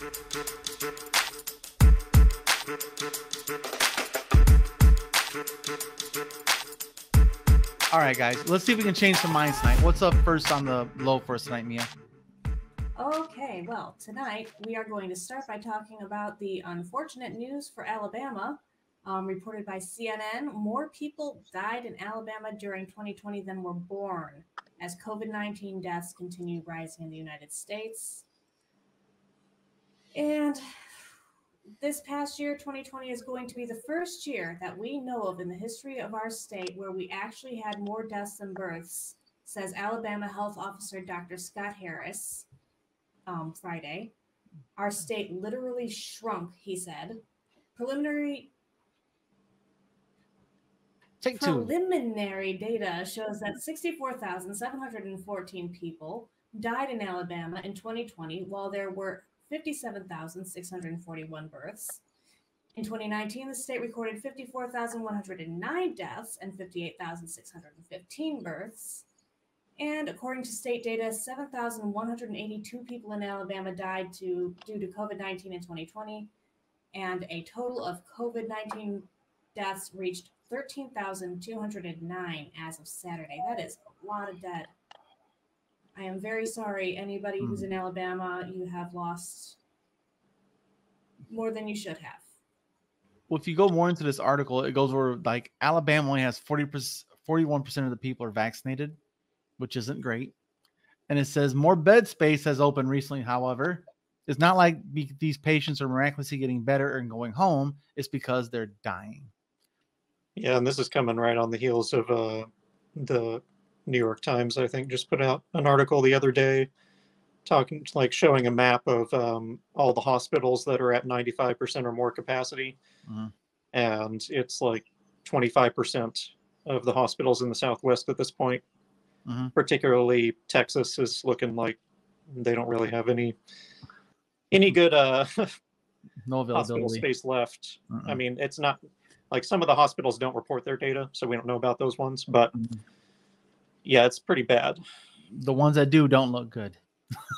All right, guys, let's see if we can change some minds tonight. What's up first on the low for us tonight, Mia? Okay, well, tonight we are going to start by talking about the unfortunate news for Alabama. Reported by CNN, more people died in Alabama during 2020 than were born, as COVID-19 deaths continue rising in the United States. And this past year, 2020, is going to be the first year that we know of in the history of our state where we actually had more deaths than births, says Alabama Health Officer Dr. Scott Harris Friday. Our state literally shrunk, he said. Preliminary data shows that 64,714 people died in Alabama in 2020, while there were 57,641 births. In 2019, the state recorded 54,109 deaths and 58,615 births. And according to state data, 7,182 people in Alabama died due to COVID-19 in 2020, and a total of COVID-19 deaths reached 13,209 as of Saturday. That is a lot of dead. I am very sorry, anybody who's in Alabama. You have lost more than you should have. Well, if you go more into this article, it goes where like Alabama only has 41% of the people are vaccinated, which isn't great. And it says more bed space has opened recently. However, it's not like these patients are miraculously getting better and going home. It's because they're dying. Yeah, and this is coming right on the heels of the New York Times, I think, just put out an article the other day showing a map of all the hospitals that are at 95% or more capacity. Mm-hmm. And it's like 25% of the hospitals in the Southwest at this point. Mm-hmm. Particularly Texas is looking like they don't really have any good no hospital space left. Mm-mm. I mean, it's not like some of the hospitals don't report their data, so we don't know about those ones. But yeah, it's pretty bad. The ones that do don't look good.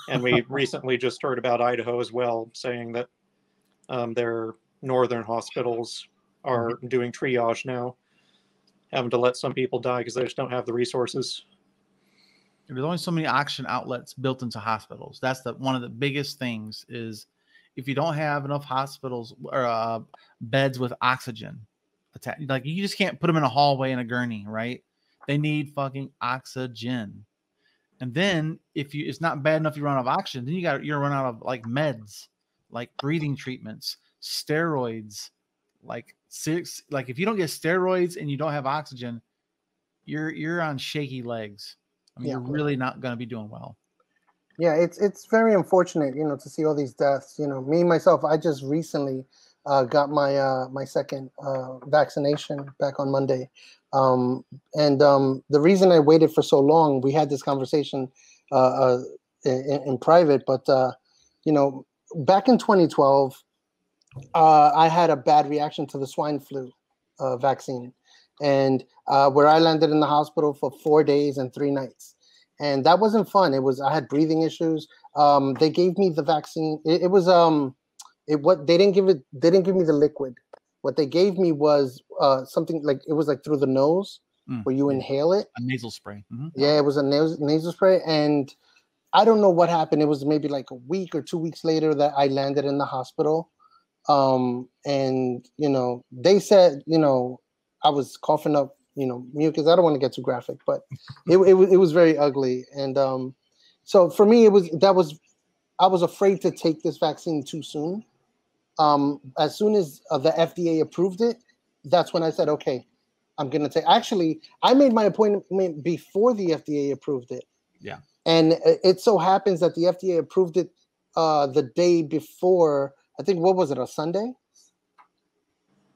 And we recently just heard about Idaho as well, saying that their northern hospitals are doing triage now, having to let some people die because they just don't have the resources. There's only so many oxygen outlets built into hospitals. That's one of the biggest things is if you don't have enough hospitals or beds with oxygen, like you just can't put them in a hallway in a gurney, right? They need fucking oxygen. And then if it's not bad enough you run out of oxygen, then you're run out of like meds, like breathing treatments, steroids, like if you don't get steroids and you don't have oxygen, you're on shaky legs. I mean, you're really not going to be doing well. Yeah, it's very unfortunate, to see all these deaths. Me myself, I just recently got my second vaccination back on Monday. And the reason I waited for so long, we had this conversation in private, but back in 2012, I had a bad reaction to the swine flu vaccine, and where I landed in the hospital for 4 days and 3 nights. And that wasn't fun. I had breathing issues. They gave me the vaccine. They didn't give me the liquid. What they gave me was something like, it was like through the nose where you inhale it. A nasal spray. Mm-hmm. Yeah, it was a nasal spray. And I don't know what happened. It was maybe like a week or 2 weeks later that I landed in the hospital. And, they said, I was coughing up, mucus. I don't want to get too graphic, but it was very ugly. And so for me, I was afraid to take this vaccine too soon. As soon as the FDA approved it, that's when I said, okay, I'm going to take. Actually, I made my appointment before the FDA approved it. Yeah. And it so happens that the FDA approved it the day before, I think, what was it, a Sunday?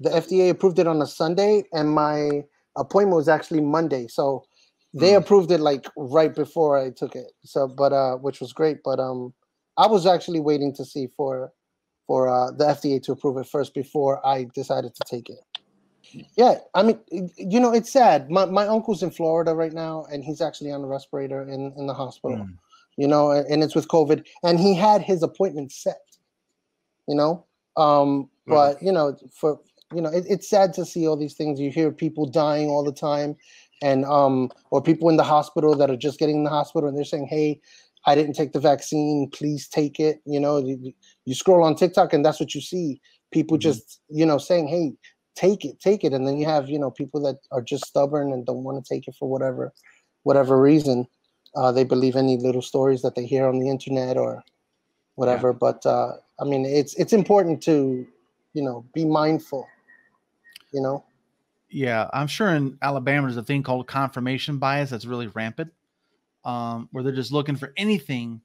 The FDA approved it on a Sunday, and my appointment was actually Monday. So they approved it like right before I took it. So, but which was great. But I was actually waiting to see for the FDA to approve it first before I decided to take it. Yeah, I mean, it's sad. My uncle's in Florida right now, and he's actually on a respirator in the hospital. And it's with COVID, and he had his appointment set. you know. But it's sad to see all these things. You hear people dying all the time, and or people in the hospital that are just getting in the hospital and they're saying, hey, I didn't take the vaccine, please take it. You scroll on TikTok and that's what you see. People just, saying, hey, take it. And then you have, people that are just stubborn and don't want to take it for whatever reason. They believe any little stories that they hear on the internet or whatever. Yeah. But I mean, it's important to, be mindful, Yeah, I'm sure in Alabama there's a thing called confirmation bias that's really rampant, where they're just looking for anything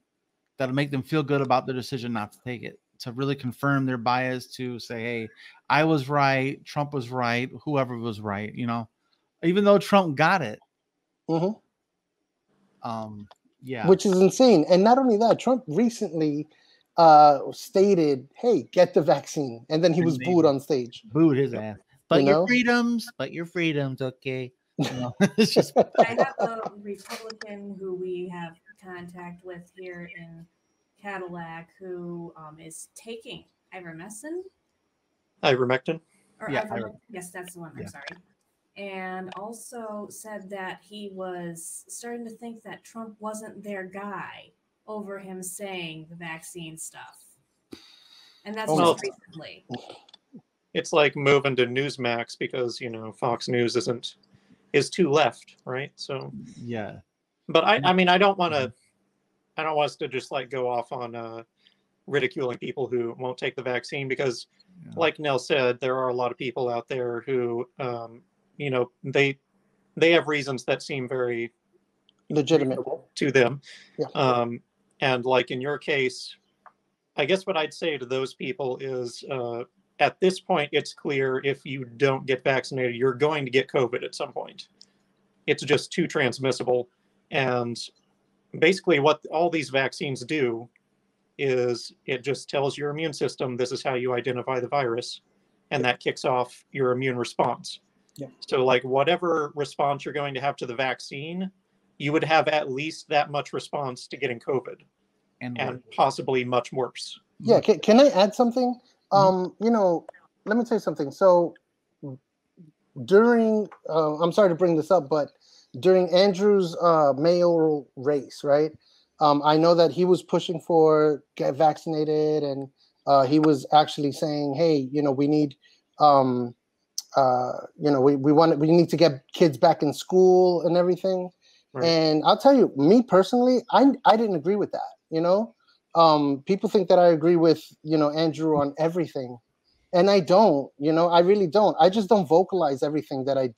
that'll make them feel good about their decision not to take it, to really confirm their bias, to say, hey, I was right, Trump was right, whoever was right, even though Trump got it. Mm-hmm. Yeah. Which is insane. And not only that, Trump recently stated, hey, get the vaccine. And then he was booed on stage. Booed his ass. But your freedoms, okay. It's just. I have a Republican who we have contact with here in Cadillac who is taking ivermectin. Ivermectin? Yes, that's the one. I'm sorry. And also said that he was starting to think that Trump wasn't their guy over him saying the vaccine stuff. And that's just recently. It's like moving to Newsmax because, Fox News is too left, right? So yeah. But I mean, I don't want us to just like go off on ridiculing people who won't take the vaccine because, like Nell said, there are a lot of people out there who, they have reasons that seem very legitimate to them. Yeah. And like in your case, I guess what I'd say to those people is, at this point, it's clear if you don't get vaccinated, you're going to get COVID at some point. It's just too transmissible. And basically what all these vaccines do is it just tells your immune system, this is how you identify the virus. And that kicks off your immune response. Yeah. So like whatever response you're going to have to the vaccine, you would have at least that much response to getting COVID and possibly much worse. Yeah. Can I add something? Let me tell you something. So during, I'm sorry to bring this up, but during Andrew's mayoral race, right? I know that he was pushing for get vaccinated, and he was actually saying, "Hey, we need, we need to get kids back in school and everything." Right. And I'll tell you, me personally, I didn't agree with that. People think that I agree with Andrew on everything, and I don't. I really don't. I just don't vocalize everything that I.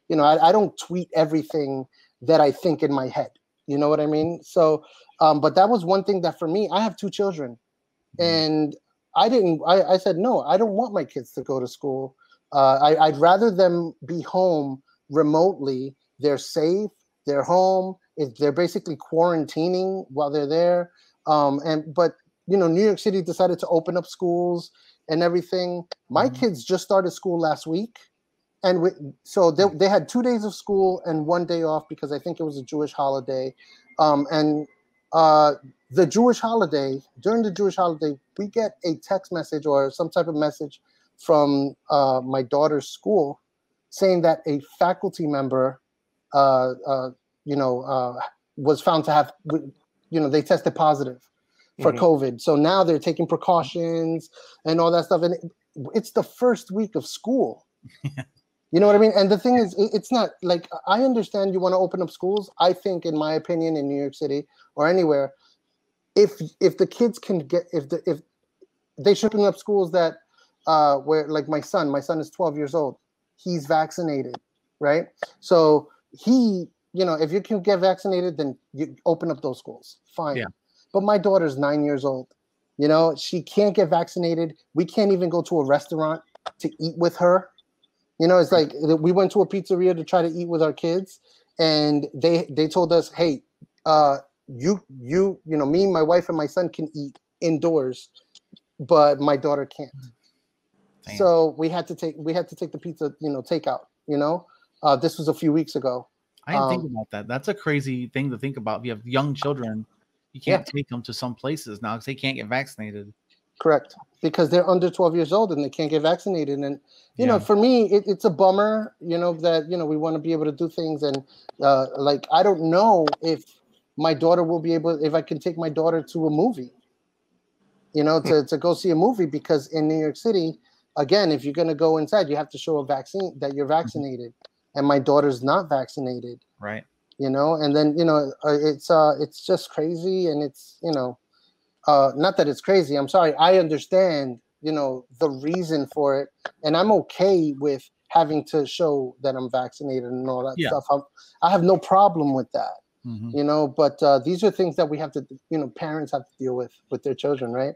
I don't tweet everything that I think in my head. You know what I mean? So, but that was one thing that for me, I have 2 children, and I said, no, I don't want my kids to go to school. I'd rather them be home remotely. They're safe. They're home. They're basically quarantining while they're there. But New York City decided to open up schools and everything. My kids just started school last week. And so they had 2 days of school and 1 day off because I think it was a Jewish holiday. The Jewish holiday, during the Jewish holiday, we get a text message or some type of message from my daughter's school saying that a faculty member, was found to have, they tested positive for COVID. So now they're taking precautions and all that stuff. And it's the first week of school. You know what I mean? And the thing is, it's not like, I understand you want to open up schools. I think, in my opinion, in New York City or anywhere, if the kids can get, if they should open up schools that where, like my son is 12 years old, he's vaccinated, right? So he, if you can get vaccinated, then you open up those schools, fine. Yeah. But my daughter's 9 years old. She can't get vaccinated. We can't even go to a restaurant to eat with her. It's like we went to a pizzeria to try to eat with our kids, and they told us, hey, me, my wife, and my son can eat indoors, but my daughter can't. Damn. So we had to take the pizza, takeout. This was a few weeks ago. I didn't think about that. That's a crazy thing to think about. If you have young children, you can't take them to some places now because they can't get vaccinated. Correct. Because they're under 12 years old and they can't get vaccinated. And, you know, for me, it's a bummer, you know, that, you know, we want to be able to do things. And like, I don't know if my daughter will be able, if I can take my daughter to a movie, you know, to go see a movie, because in New York City, again, if you're going to go inside, you have to show a vaccine that you're vaccinated. And my daughter's not vaccinated. Right. You know, and then, you know, it's just crazy. And it's, you know, not that it's crazy. I'm sorry. I understand, you know, the reason for it. And I'm okay with having to show that I'm vaccinated and all that stuff. I have no problem with that, you know, but these are things that we have to, you know, parents have to deal with their children, right?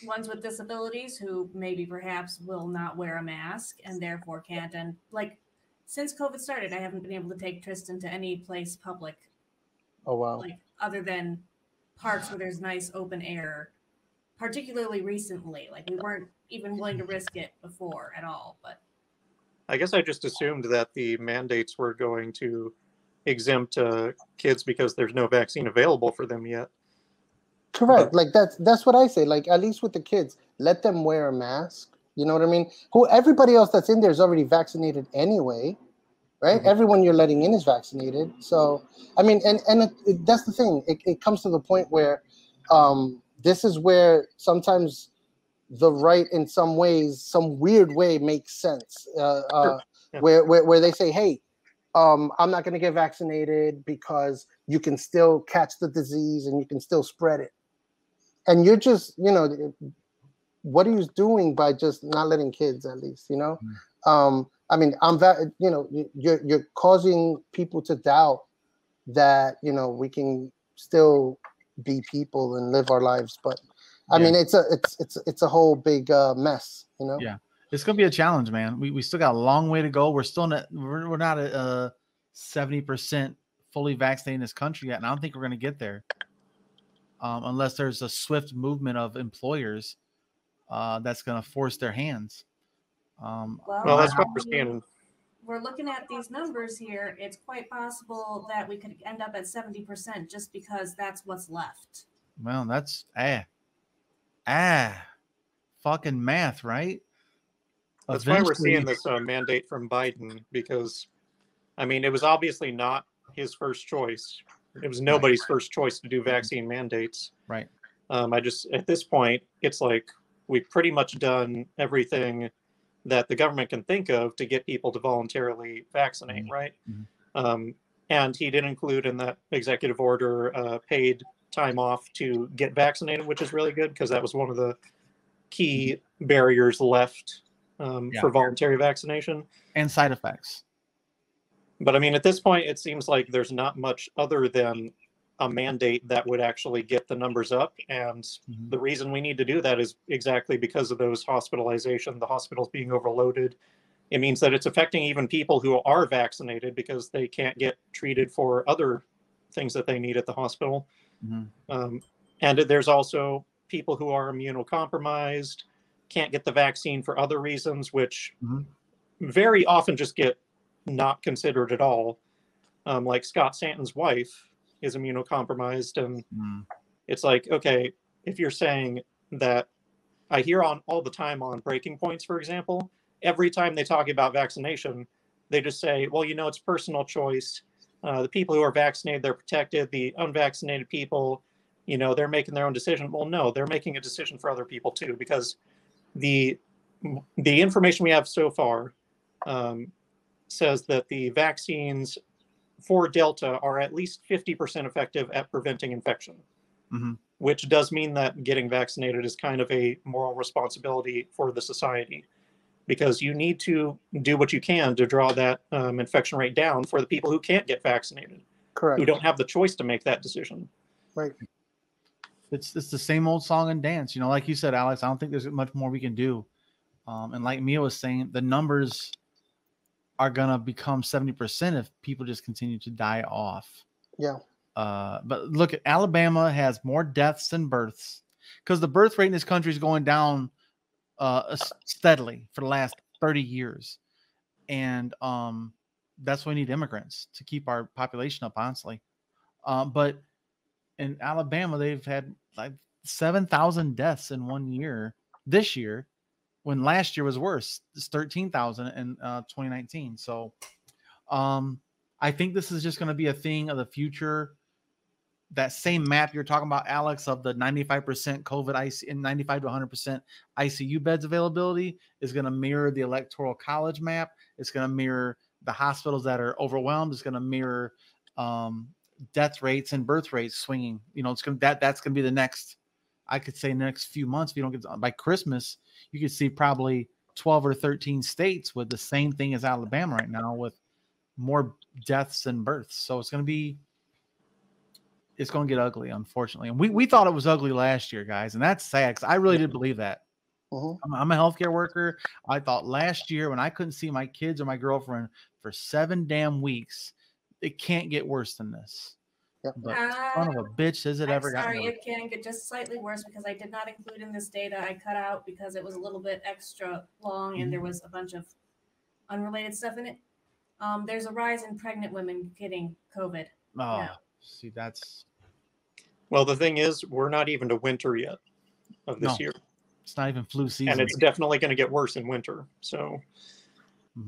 Ones with disabilities who maybe perhaps will not wear a mask and therefore can't. And like, since COVID started, I haven't been able to take Tristan to any place public. Oh, wow. Like, other than parks where there's nice open air, particularly recently. Like, we weren't even willing to risk it before at all. But I guess I just assumed that the mandates were going to exempt kids because there's no vaccine available for them yet. Correct. Like that's what I say. Like, at least with the kids, let them wear a mask. You know what I mean? Everybody else that's in there is already vaccinated anyway, right? Everyone you're letting in is vaccinated. So, I mean, and that's the thing. It comes to the point where this is where sometimes the right, in some ways, some weird way, makes sense. Where they say, hey, I'm not going to get vaccinated because you can still catch the disease and you can still spread it. And you're just, you know, what are you doing by just not letting kids, at least, you know? I mean, you know, you're causing people to doubt that, you know, we can still be people and live our lives. But I mean, it's a whole big mess, you know? Yeah. It's going to be a challenge, man. We still got a long way to go. We're still not, we're not at 70% fully vaccinated in this country yet. And I don't think we're going to get there. Unless there's a swift movement of employers that's going to force their hands. Well, that's what we're seeing. We're looking at these numbers here. It's quite possible that we could end up at 70% just because that's what's left. Well, that's fucking math, right? That's why we're seeing this mandate from Biden, because, I mean, it was obviously not his first choice. It was nobody's first choice to do vaccine mandates. Right. At this point, it's like we've pretty much done everything that the government can think of to get people to voluntarily vaccinate, right? And he did include in that executive order paid time off to get vaccinated, which is really good, because that was one of the key barriers left for voluntary vaccination. And side effects. But I mean, at this point, it seems like there's not much other than a mandate that would actually get the numbers up. And the reason we need to do that is exactly because of those hospitalizations, the hospitals being overloaded. It means that it's affecting even people who are vaccinated because they can't get treated for other things that they need at the hospital. And there's also people who are immunocompromised, can't get the vaccine for other reasons, which very often just get not considered at all. Like Scott Stanton's wife is immunocompromised, and it's like, okay, if you're saying that, I hear on all the time on Breaking Points, for example, every time they talk about vaccination, they just say, well, you know, it's personal choice. The people who are vaccinated, they're protected. The unvaccinated people, you know, they're making their own decision. Well, no, they're making a decision for other people too, because the information we have so far says that the vaccines for Delta are at least 50% effective at preventing infection, which does mean that getting vaccinated is kind of a moral responsibility for the society, because you need to do what you can to draw that infection rate down for the people who can't get vaccinated, who don't have the choice to make that decision. Right. It's the same old song and dance. You know, like you said, Alex, I don't think there's much more we can do. And like Mia was saying, the numbers are going to become 70% if people just continue to die off. Yeah. But look, Alabama has more deaths than births, because the birth rate in this country is going down steadily for the last 30 years. And that's why we need immigrants to keep our population up, honestly. But in Alabama, they've had like 7,000 deaths in 1 year this year, when last year was worse. It's 13,000 in 2019. So I think this is just going to be a thing of the future. That same map you're talking about, Alex, of the 95% COVID IC and 95 to 100% ICU beds availability is going to mirror the Electoral College map. It's going to mirror the hospitals that are overwhelmed. It's going to mirror death rates and birth rates swinging. You know, it's going to that's going to be the next, I could say, next few months. If you don't get by Christmas, you could see probably 12 or 13 states with the same thing as Alabama right now, with more deaths than births. So it's going to get ugly, unfortunately. And we thought it was ugly last year, guys. And that's sad, because I really did believe that. I'm a healthcare worker. I thought last year, when I couldn't see my kids or my girlfriend for 7 damn weeks, it can't get worse than this. But son of a bitch, has it ever gotten worse? It can get just slightly worse, because I did not include in this data. I cut out because it was a little bit extra long and there was a bunch of unrelated stuff in it. There's a rise in pregnant women getting COVID. See, that's... Well, the thing is, we're not even to winter yet of this year. It's not even flu season. And it's definitely going to get worse in winter. So,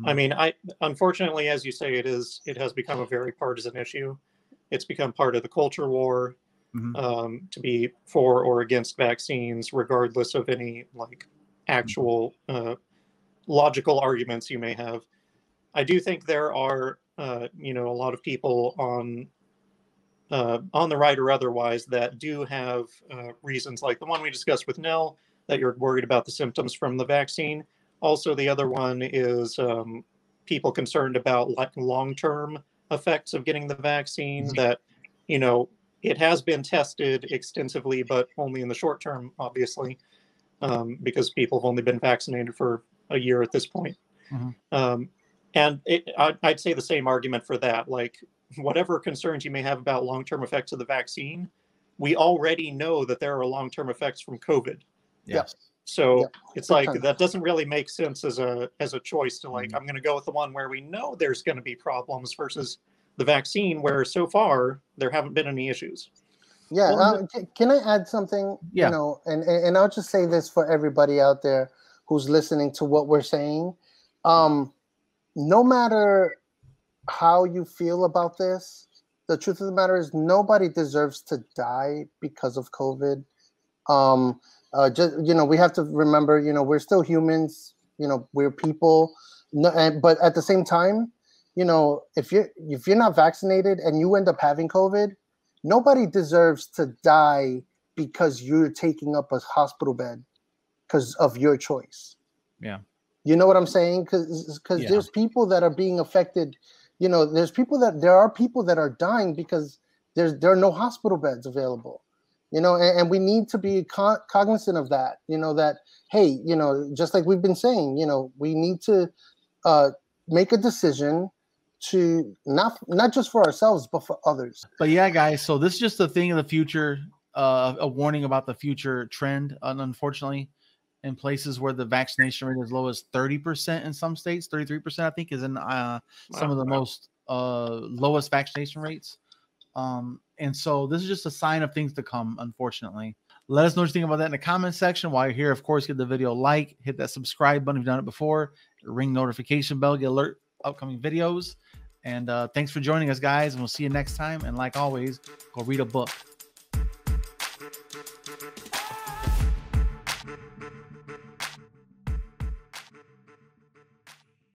I mean, unfortunately, as you say, it has become a very partisan issue. It's become part of the culture war to be for or against vaccines, regardless of any like actual logical arguments you may have. I do think there are, a lot of people on the right or otherwise that do have reasons, like the one we discussed with Nell, that you're worried about the symptoms from the vaccine. Also, the other one is people concerned about long-term effects of getting the vaccine, that, it has been tested extensively, but only in the short term, obviously, because people have only been vaccinated for a year at this point. And I'd say the same argument for that. Like, whatever concerns you may have about long-term effects of the vaccine, we already know that there are long-term effects from COVID. Yes. So it's like, that doesn't really make sense as a choice to like, I'm going to go with the one where we know there's going to be problems versus the vaccine where so far there haven't been any issues. Can I add something? Yeah. And I'll just say this for everybody out there who's listening to what we're saying. No matter how you feel about this, the truth of the matter is nobody deserves to die because of COVID. We have to remember, we're still humans, we're people. But at the same time, if you're not vaccinated and you end up having COVID, nobody deserves to die because you're taking up a hospital bed because of your choice. Yeah. You know what I'm saying? Because there's people that are being affected. There are people that are dying because there are no hospital beds available. And we need to be cognizant of that. That, hey, just like we've been saying, we need to make a decision to not just for ourselves but for others. But yeah, guys, so this is just a thing of the future, a warning about the future trend. Unfortunately, in places where the vaccination rate is as low as 30% in some states, 33% I think is in some of the most lowest vaccination rates. And so this is just a sign of things to come, unfortunately. Let us know what you think about that in the comment section. While you're here, of course, give the video a like, hit that subscribe button if you've done it before, ring notification bell, get alert upcoming videos. And thanks for joining us, guys, and we'll see you next time. And like always, go read a book.